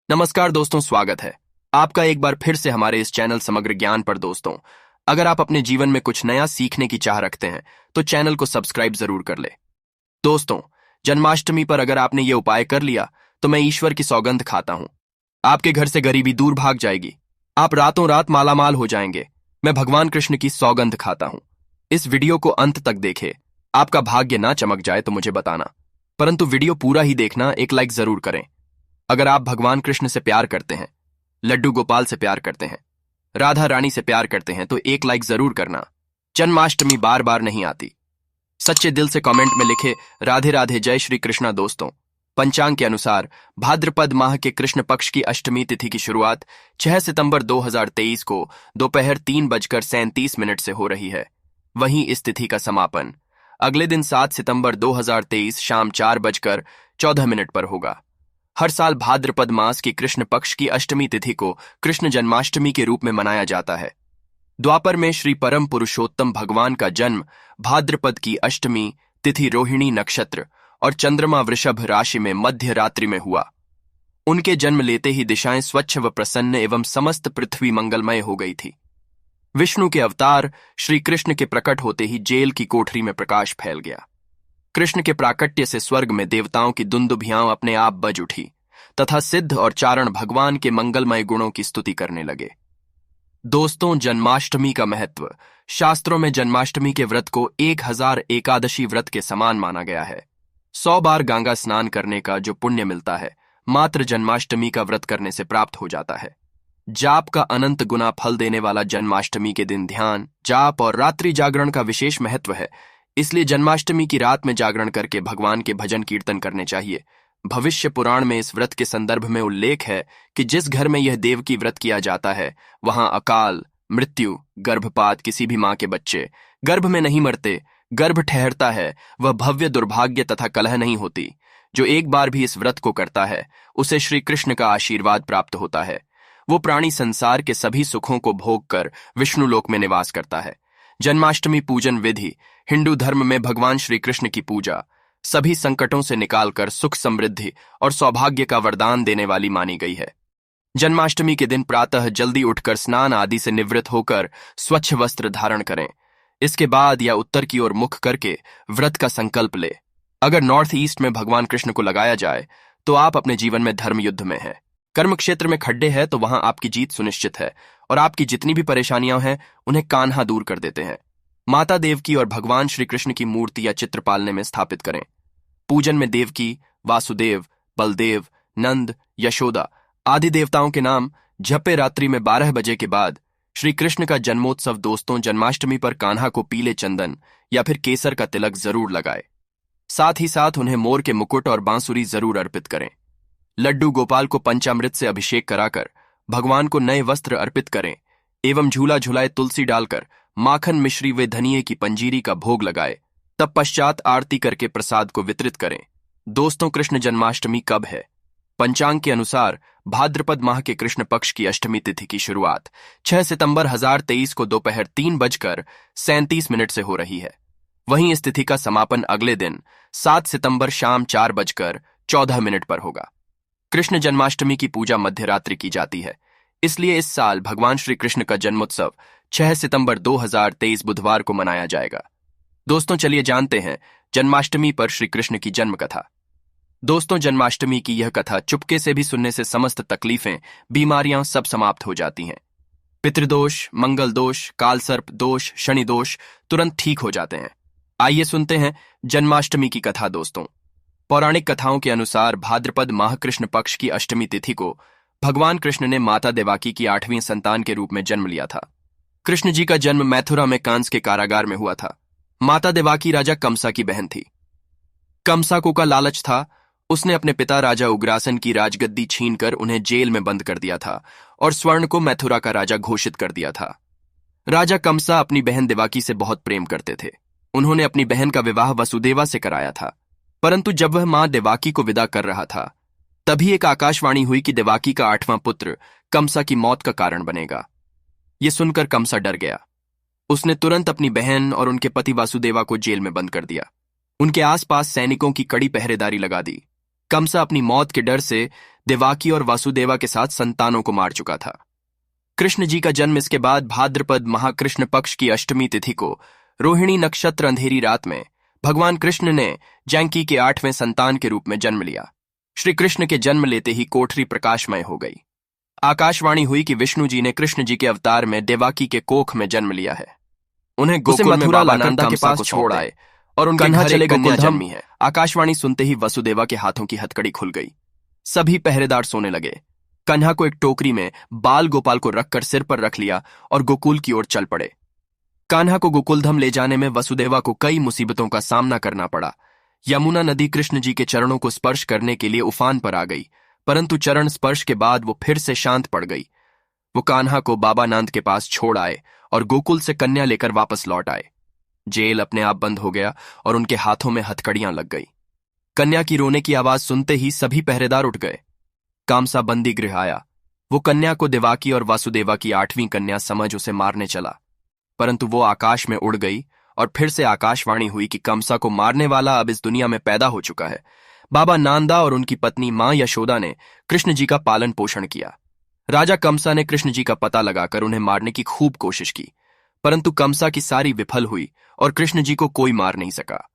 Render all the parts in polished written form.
नमस्कार दोस्तों, स्वागत है आपका एक बार फिर से हमारे इस चैनल समग्र ज्ञान पर। दोस्तों, अगर आप अपने जीवन में कुछ नया सीखने की चाह रखते हैं तो चैनल को सब्सक्राइब जरूर कर ले। दोस्तों, जन्माष्टमी पर अगर आपने ये उपाय कर लिया तो मैं ईश्वर की सौगंध खाता हूं, आपके घर से गरीबी दूर भाग जाएगी, आप रातों रात मालामाल हो जाएंगे। मैं भगवान कृष्ण की सौगंध खाता हूं। इस वीडियो को अंत तक देखे। आपका भाग्य ना चमक जाए तो मुझे बताना, परंतु वीडियो पूरा ही देखना, एक लाइक जरूर करें। अगर आप भगवान कृष्ण से प्यार करते हैं, लड्डू गोपाल से प्यार करते हैं, राधा रानी से प्यार करते हैं तो एक लाइक जरूर करना। जन्माष्टमी बार बार नहीं आती। सच्चे दिल से कमेंट में लिखे राधे राधे, जय श्री कृष्णा। दोस्तों, पंचांग के अनुसार भाद्रपद माह के कृष्ण पक्ष की अष्टमी तिथि की शुरुआत 6 सितंबर 2023 को दोपहर 3:37 से हो रही है। वहीं इस तिथि का समापन अगले दिन 7 सितंबर 2023 शाम 4:14 पर होगा। हर साल भाद्रपद मास की कृष्ण पक्ष की अष्टमी तिथि को कृष्ण जन्माष्टमी के रूप में मनाया जाता है। द्वापर में श्री परम पुरुषोत्तम भगवान का जन्म भाद्रपद की अष्टमी तिथि रोहिणी नक्षत्र और चंद्रमा वृषभ राशि में मध्य रात्रि में हुआ। उनके जन्म लेते ही दिशाएं स्वच्छ व प्रसन्न एवं समस्त पृथ्वी मंगलमय हो गई थी। विष्णु के अवतार श्री कृष्ण के प्रकट होते ही जेल की कोठरी में प्रकाश फैल गया। कृष्ण के प्राकट्य से स्वर्ग में देवताओं की दुंदुभियां अपने आप बज उठी तथा सिद्ध और चारण भगवान के मंगलमय गुणों की स्तुति करने लगे। दोस्तों, जन्माष्टमी का महत्व। शास्त्रों में जन्माष्टमी के व्रत को 1000 एकादशी व्रत के समान माना गया है। 100 बार गंगा स्नान करने का जो पुण्य मिलता है, मात्र जन्माष्टमी का व्रत करने से प्राप्त हो जाता है। जाप का अनंत गुना फल देने वाला जन्माष्टमी के दिन ध्यान, जाप और रात्रि जागरण का विशेष महत्व है। इसलिए जन्माष्टमी की रात में जागरण करके भगवान के भजन कीर्तन करने चाहिए। भविष्य पुराण में इस व्रत के संदर्भ में उल्लेख है कि जिस घर में यह देव की व्रत किया जाता है, वहां अकाल, मृत्यु, गर्भपात, किसी भी मां के बच्चे गर्भ में नहीं मरते, गर्भ ठहरता है, वह भव्य दुर्भाग्य तथा कलह नहीं होती। जो एक बार भी इस व्रत को करता है, उसे श्री कृष्ण का आशीर्वाद प्राप्त होता है। वो प्राणी संसार के सभी सुखों को भोग कर विष्णु लोक में निवास करता है। जन्माष्टमी पूजन विधि। हिंदू धर्म में भगवान श्री कृष्ण की पूजा सभी संकटों से निकालकर सुख, समृद्धि और सौभाग्य का वरदान देने वाली मानी गई है। जन्माष्टमी के दिन प्रातः जल्दी उठकर स्नान आदि से निवृत्त होकर स्वच्छ वस्त्र धारण करें। इसके बाद या उत्तर की ओर मुख करके व्रत का संकल्प ले। अगर नॉर्थ ईस्ट में भगवान कृष्ण को लगाया जाए तो आप अपने जीवन में धर्म युद्ध में हैं। कर्म क्षेत्र में खड्डे हैं तो वहां आपकी जीत सुनिश्चित है और आपकी जितनी भी परेशानियां हैं उन्हें कान्हा दूर कर देते हैं। माता देवकी और भगवान श्री कृष्ण की मूर्ति या चित्र पालने में स्थापित करें। पूजन में देवकी, वासुदेव, बलदेव, नंद, यशोदा आदि देवताओं के नाम जपे। रात्रि में 12 बजे के बाद श्री कृष्ण का जन्मोत्सव। दोस्तों, जन्माष्टमी पर कान्हा को पीले चंदन या फिर केसर का तिलक जरूर लगाए। साथ ही साथ उन्हें मोर के मुकुट और बांसुरी जरूर अर्पित करें। लड्डू गोपाल को पंचामृत से अभिषेक कराकर भगवान को नए वस्त्र अर्पित करें एवं झूला झुलाए तुलसी डालकर माखन, मिश्री व धनिये की पंजीरी का भोग लगाए। तब पश्चात आरती करके प्रसाद को वितरित करें। दोस्तों, कृष्ण जन्माष्टमी कब है? पंचांग के अनुसार भाद्रपद माह के कृष्ण पक्ष की अष्टमी तिथि की शुरुआत 6 सितंबर 2023 को दोपहर 3:37 से हो रही है। वहीं इस तिथि का समापन अगले दिन 7 सितंबर शाम 4:14 पर होगा। कृष्ण जन्माष्टमी की पूजा मध्य रात्रि की जाती है। इसलिए इस साल भगवान श्री कृष्ण का जन्मोत्सव 6 सितंबर 2023 बुधवार को मनाया जाएगा। दोस्तों, चलिए जानते हैं जन्माष्टमी पर श्री कृष्ण की जन्म कथा। दोस्तों, जन्माष्टमी की यह कथा चुपके से भी सुनने से समस्त तकलीफें, बीमारियां सब समाप्त हो जाती हैं। पितृदोष, मंगल दोष, कालसर्प दोष, शनि दोष तुरंत ठीक हो जाते हैं। आइए सुनते हैं जन्माष्टमी की कथा। दोस्तों, पौराणिक कथाओं के अनुसार भाद्रपद माह कृष्ण पक्ष की अष्टमी तिथि को भगवान कृष्ण ने माता देवाकी की 8वीं संतान के रूप में जन्म लिया था। कृष्ण जी का जन्म मथुरा में कांस के कारागार में हुआ था। माता देवाकी राजा कंसा की बहन थी। कंसा को का लालच था। उसने अपने पिता राजा उग्रासन की राजगद्दी छीनकर उन्हें जेल में बंद कर दिया था और स्वर्ण को मथुरा का राजा घोषित कर दिया था। राजा कंसा अपनी बहन देवाकी से बहुत प्रेम करते थे। उन्होंने अपनी बहन का विवाह वसुदेवा से कराया था। परंतु जब वह मां देवाकी को विदा कर रहा था, तभी एक आकाशवाणी हुई कि देवाकी का 8वां पुत्र कंसा की मौत का कारण बनेगा। यह सुनकर कंसा डर गया। उसने तुरंत अपनी बहन और उनके पति वासुदेवा को जेल में बंद कर दिया। उनके आसपास सैनिकों की कड़ी पहरेदारी लगा दी। कंसा अपनी मौत के डर से देवाकी और वासुदेवा के साथ संतानों को मार चुका था। कृष्ण जी का जन्म इसके बाद भाद्रपद महाकृष्ण पक्ष की अष्टमी तिथि को रोहिणी नक्षत्र अंधेरी रात में भगवान कृष्ण ने जैंकी के 8वें संतान के रूप में जन्म लिया। श्री कृष्ण के जन्म लेते ही कोठरी प्रकाशमय हो गई। आकाशवाणी हुई कि विष्णु जी ने कृष्ण जी के अवतार में देवाकी के कोख में जन्म लिया है। उन्हें गोकुल में बाबा नंदा के पास छोड़ आए और उनके घर चले कन्या जन्मी है। आकाशवाणी सुनते ही वसुदेवा के हाथों की हथकड़ी खुल गई। सभी पहरेदार सोने लगे। कन्हा को एक टोकरी में बाल गोपाल को रखकर सिर पर रख लिया और गोकुल की ओर चल पड़े। कान्हा को गोकुलधाम ले जाने में वसुदेवा को कई मुसीबतों का सामना करना पड़ा। यमुना नदी कृष्ण जी के चरणों को स्पर्श करने के लिए उफान पर आ गई, परंतु चरण स्पर्श के बाद वो फिर से शांत पड़ गई। वो कान्हा को बाबा नंद के पास छोड़ आए और गोकुल से कन्या लेकर वापस लौट आए। जेल अपने आप बंद हो गया और उनके हाथों में हथकड़ियां लग गई। कन्या की रोने की आवाज सुनते ही सभी पहरेदार उठ गए। कामसा बंदी गृह आया। वो कन्या को देवाकी और वासुदेवा की 8वीं कन्या समझ उसे मारने चला, परंतु वो आकाश में उड़ गई और फिर से आकाशवाणी हुई कि कंसा को मारने वाला अब इस दुनिया में पैदा हो चुका है। बाबा नांदा और उनकी पत्नी मां यशोदा ने कृष्ण जी का पालन पोषण किया। राजा कंसा ने कृष्ण जी का पता लगाकर उन्हें मारने की खूब कोशिश की, परंतु कंसा की सारी विफल हुई और कृष्ण जी को कोई मार नहीं सका।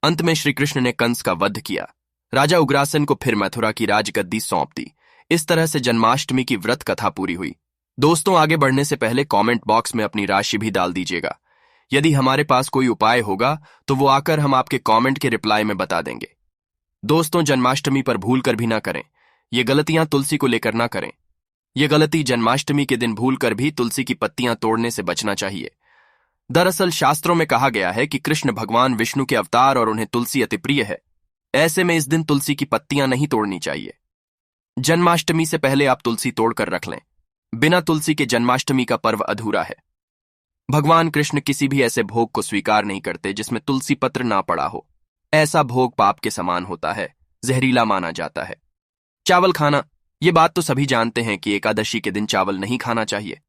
अंत में श्री कृष्ण ने कंस का वध किया। राजा उग्रासन को फिर मथुरा की राजगद्दी सौंप दी। इस तरह से जन्माष्टमी की व्रत कथा पूरी हुई। दोस्तों, आगे बढ़ने से पहले कमेंट बॉक्स में अपनी राशि भी डाल दीजिएगा। यदि हमारे पास कोई उपाय होगा तो वो आकर हम आपके कमेंट के रिप्लाई में बता देंगे। दोस्तों, जन्माष्टमी पर भूल कर भी ना करें। ये गलतियां तुलसी को लेकर ना करें। ये गलती जन्माष्टमी के दिन भूल कर भी तुलसी की पत्तियां तोड़ने से बचना चाहिए। दरअसल शास्त्रों में कहा गया है कि कृष्ण भगवान विष्णु के अवतार और उन्हें तुलसी अति प्रिय है। ऐसे में इस दिन तुलसी की पत्तियां नहीं तोड़नी चाहिए। जन्माष्टमी से पहले आप तुलसी तोड़कर रख लें। बिना तुलसी के जन्माष्टमी का पर्व अधूरा है। भगवान कृष्ण किसी भी ऐसे भोग को स्वीकार नहीं करते जिसमें तुलसी पत्र ना पड़ा हो। ऐसा भोग पाप के समान होता है, जहरीला माना जाता है। चावल खाना, ये बात तो सभी जानते हैं कि एकादशी के दिन चावल नहीं खाना चाहिए,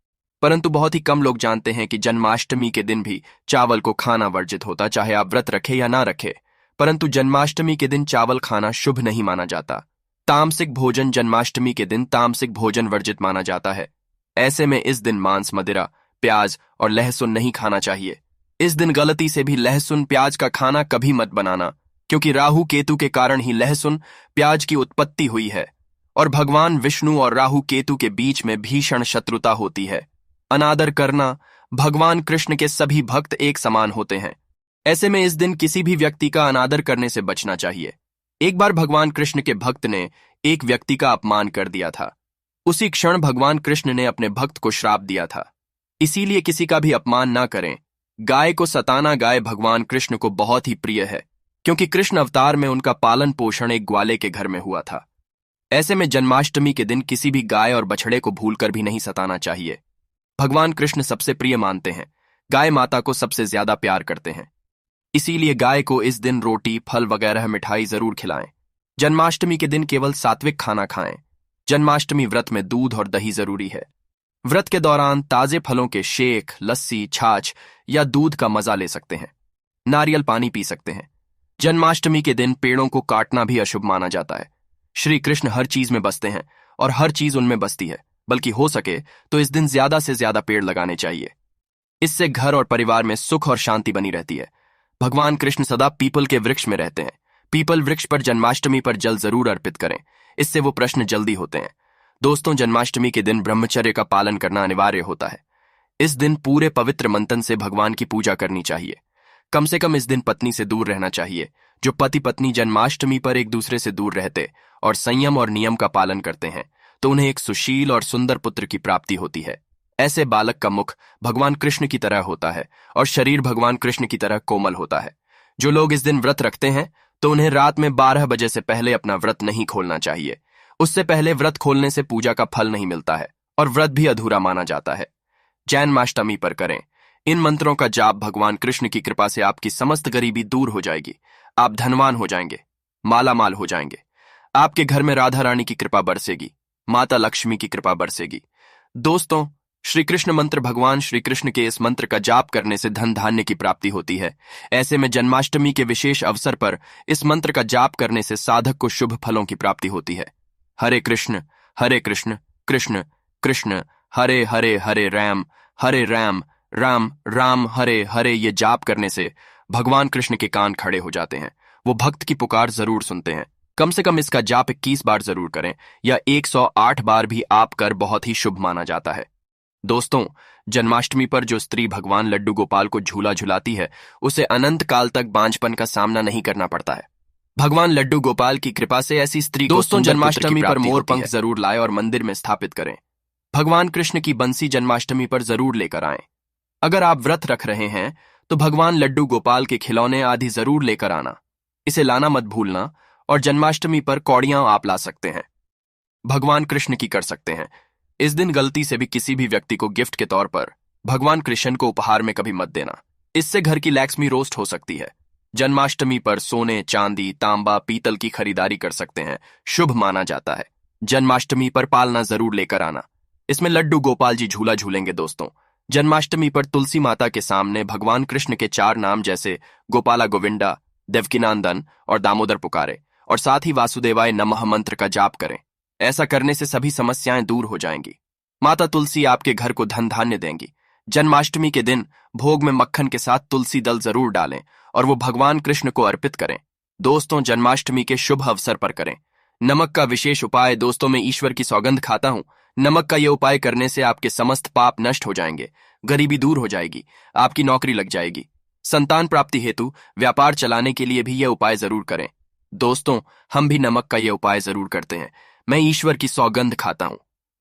परंतु बहुत ही कम लोग जानते हैं कि जन्माष्टमी के दिन भी चावल को खाना वर्जित होता, चाहे आप व्रत रखे या ना रखे। परंतु जन्माष्टमी के दिन चावल खाना शुभ नहीं माना जाता। तामसिक भोजन जन्माष्टमी के दिन तामसिक भोजन वर्जित माना जाता है। ऐसे में इस दिन मांस, मदिरा, प्याज और लहसुन नहीं खाना चाहिए। इस दिन गलती से भी लहसुन प्याज का खाना कभी मत बनाना, क्योंकि राहु केतु के कारण ही लहसुन प्याज की उत्पत्ति हुई है और भगवान विष्णु और राहु केतु के बीच में भीषण शत्रुता होती है। अनादर करना, भगवान कृष्ण के सभी भक्त एक समान होते हैं। ऐसे में इस दिन किसी भी व्यक्ति का अनादर करने से बचना चाहिए। एक बार भगवान कृष्ण के भक्त ने एक व्यक्ति का अपमान कर दिया था। उसी क्षण भगवान कृष्ण ने अपने भक्त को श्राप दिया था। इसीलिए किसी का भी अपमान ना करें। गाय को सताना गाय भगवान कृष्ण को बहुत ही प्रिय है, क्योंकि कृष्ण अवतार में उनका पालन पोषण एक ग्वाले के घर में हुआ था। ऐसे में जन्माष्टमी के दिन किसी भी गाय और बछड़े को भूलकर भी नहीं सताना चाहिए। भगवान कृष्ण सबसे प्रिय मानते हैं, गाय माता को सबसे ज्यादा प्यार करते हैं। इसीलिए गाय को इस दिन रोटी, फल वगैरह मिठाई जरूर खिलाएं। जन्माष्टमी के दिन केवल सात्विक खाना खाएं। जन्माष्टमी व्रत में दूध और दही जरूरी है। व्रत के दौरान ताजे फलों के शेक, लस्सी, छाछ या दूध का मजा ले सकते हैं। नारियल पानी पी सकते हैं। जन्माष्टमी के दिन पेड़ों को काटना भी अशुभ माना जाता है। श्री कृष्ण हर चीज में बसते हैं और हर चीज उनमें बसती है, बल्कि हो सके तो इस दिन ज्यादा से ज्यादा पेड़ लगाने चाहिए। इससे घर और परिवार में सुख और शांति बनी रहती है। भगवान कृष्ण सदा पीपल के वृक्ष में रहते हैं। पीपल वृक्ष पर जन्माष्टमी पर जल जरूर अर्पित करें, इससे वो प्रश्न जल्दी होते हैं। दोस्तों, जन्माष्टमी के दिन ब्रह्मचर्य का पालन करना अनिवार्य होता है। इस दिन पूरे पवित्र मंथन से भगवान की पूजा करनी चाहिए। कम से कम इस दिन पत्नी से दूर रहना चाहिए। जो पति पत्नी जन्माष्टमी पर एक दूसरे से दूर रहते और संयम और नियम का पालन करते हैं, तो उन्हें एक सुशील और सुंदर पुत्र की प्राप्ति होती है। ऐसे बालक का मुख भगवान कृष्ण की तरह होता है और शरीर भगवान कृष्ण की तरह कोमल होता है। जो लोग इस दिन व्रत रखते हैं, तो उन्हें रात में 12 बजे से पहले अपना व्रत नहीं खोलना चाहिए। उससे पहले व्रत खोलने से पूजा का फल नहीं मिलता है और व्रत भी अधूरा माना जाता है। जन्माष्टमी पर करें। इन मंत्रों का जाप भगवान कृष्ण की कृपा से आपकी समस्त गरीबी दूर हो जाएगी। आप धनवान हो जाएंगे, मालामाल हो जाएंगे। आपके घर में राधा रानी की कृपा बरसेगी, माता लक्ष्मी की कृपा बरसेगी। दोस्तों, श्री कृष्ण मंत्र, भगवान श्री कृष्ण के इस मंत्र का जाप करने से धन धान्य की प्राप्ति होती है। ऐसे में जन्माष्टमी के विशेष अवसर पर इस मंत्र का जाप करने से साधक को शुभ फलों की प्राप्ति होती है। हरे कृष्ण कृष्ण कृष्ण हरे हरे, हरे राम राम राम हरे हरे। ये जाप करने से भगवान कृष्ण के कान खड़े हो जाते हैं। वो भक्त की पुकार जरूर सुनते हैं। कम से कम इसका जाप 21 बार जरूर करें, या 108 बार भी आप कर बहुत ही शुभ माना जाता है। दोस्तों, जन्माष्टमी पर जो स्त्री भगवान लड्डू गोपाल को झूला झुलाती है, उसे अनंत काल तक बांझपन का सामना नहीं करना पड़ता है। भगवान लड्डू गोपाल की कृपा से ऐसी स्त्री दोस्तों जन्माष्टमी पर मोर पंख जरूर लाए और मंदिर में स्थापित करें। भगवान कृष्ण की बंसी जन्माष्टमी पर जरूर लेकर आएं। अगर आप व्रत रख रहे हैं तो भगवान लड्डू गोपाल के खिलौने आदि जरूर लेकर आना। इसे लाना मत भूलना। और जन्माष्टमी पर कौड़ियां आप ला सकते हैं, भगवान कृष्ण की कर सकते हैं। इस दिन गलती से भी किसी भी व्यक्ति को गिफ्ट के तौर पर भगवान कृष्ण को उपहार में कभी मत देना। इससे घर की लक्ष्मी रोस्ट हो सकती है। जन्माष्टमी पर सोने, चांदी, तांबा, पीतल की खरीदारी कर सकते हैं, शुभ माना जाता है। जन्माष्टमी पर पालना जरूर लेकर आना। इसमें लड्डू गोपाल जी झूला झूलेंगे। दोस्तों, जन्माष्टमी पर तुलसी माता के सामने भगवान कृष्ण के 4 नाम जैसे गोपाला गोविंदा, देवकीनंदन और दामोदर पुकारे, और साथ ही वासुदेवाय नमः मंत्र का जाप करें। ऐसा करने से सभी समस्याएं दूर हो जाएंगी। माता तुलसी आपके घर को धन धान्य देंगी। जन्माष्टमी के दिन भोग में मक्खन के साथ तुलसी दल जरूर डालें और वो भगवान कृष्ण को अर्पित करें। दोस्तों, जन्माष्टमी के शुभ अवसर पर करें नमक का विशेष उपाय। दोस्तों, मैं ईश्वर की सौगंध खाता हूं, नमक का यह उपाय करने से आपके समस्त पाप नष्ट हो जाएंगे, गरीबी दूर हो जाएगी, आपकी नौकरी लग जाएगी। संतान प्राप्ति हेतु व्यापार चलाने के लिए भी यह उपाय जरूर करें। दोस्तों, हम भी नमक का यह उपाय जरूर करते हैं। मैं ईश्वर की सौगंध खाता हूं।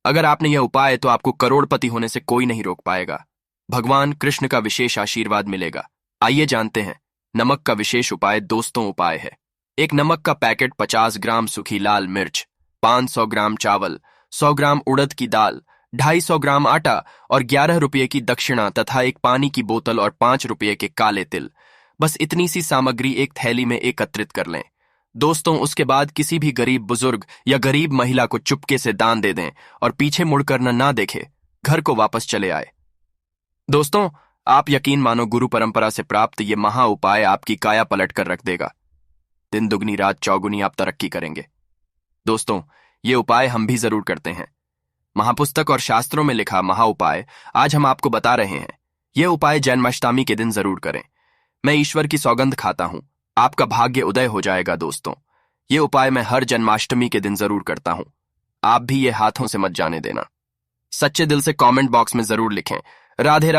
अगर आपने यह उपाय तो आपको करोड़पति होने से कोई नहीं रोक पाएगा। भगवान कृष्ण का विशेष आशीर्वाद मिलेगा। आइए जानते हैं नमक का विशेष उपाय। दोस्तों, उपाय है: एक नमक का पैकेट, 50 ग्राम सूखी लाल मिर्च, 500 ग्राम चावल, 100 ग्राम उड़द की दाल, 250 ग्राम आटा और 11 रुपये की दक्षिणा तथा एक पानी की बोतल और 5 रुपये के काले तिल। बस इतनी सी सामग्री एक थैली में एकत्रित कर लें। दोस्तों, उसके बाद किसी भी गरीब बुजुर्ग या गरीब महिला को चुपके से दान दे दें और पीछे मुड़कर ना देखे, घर को वापस चले आए। दोस्तों, आप यकीन मानो, गुरु परंपरा से प्राप्त ये महा उपाय आपकी काया पलट कर रख देगा। दिन दुगनी रात चौगुनी आप तरक्की करेंगे। दोस्तों, ये उपाय हम भी जरूर करते हैं। महापुस्तक और शास्त्रों में लिखा महा उपाय आज हम आपको बता रहे हैं। ये उपाय जन्माष्टमी के दिन जरूर करें। मैं ईश्वर की सौगंध खाता हूं, आपका भाग्य उदय हो जाएगा। दोस्तों, ये उपाय मैं हर जन्माष्टमी के दिन जरूर करता हूं। आप भी ये हाथों से मत जाने देना। सच्चे दिल से कमेंट बॉक्स में जरूर लिखें, राधे राधे।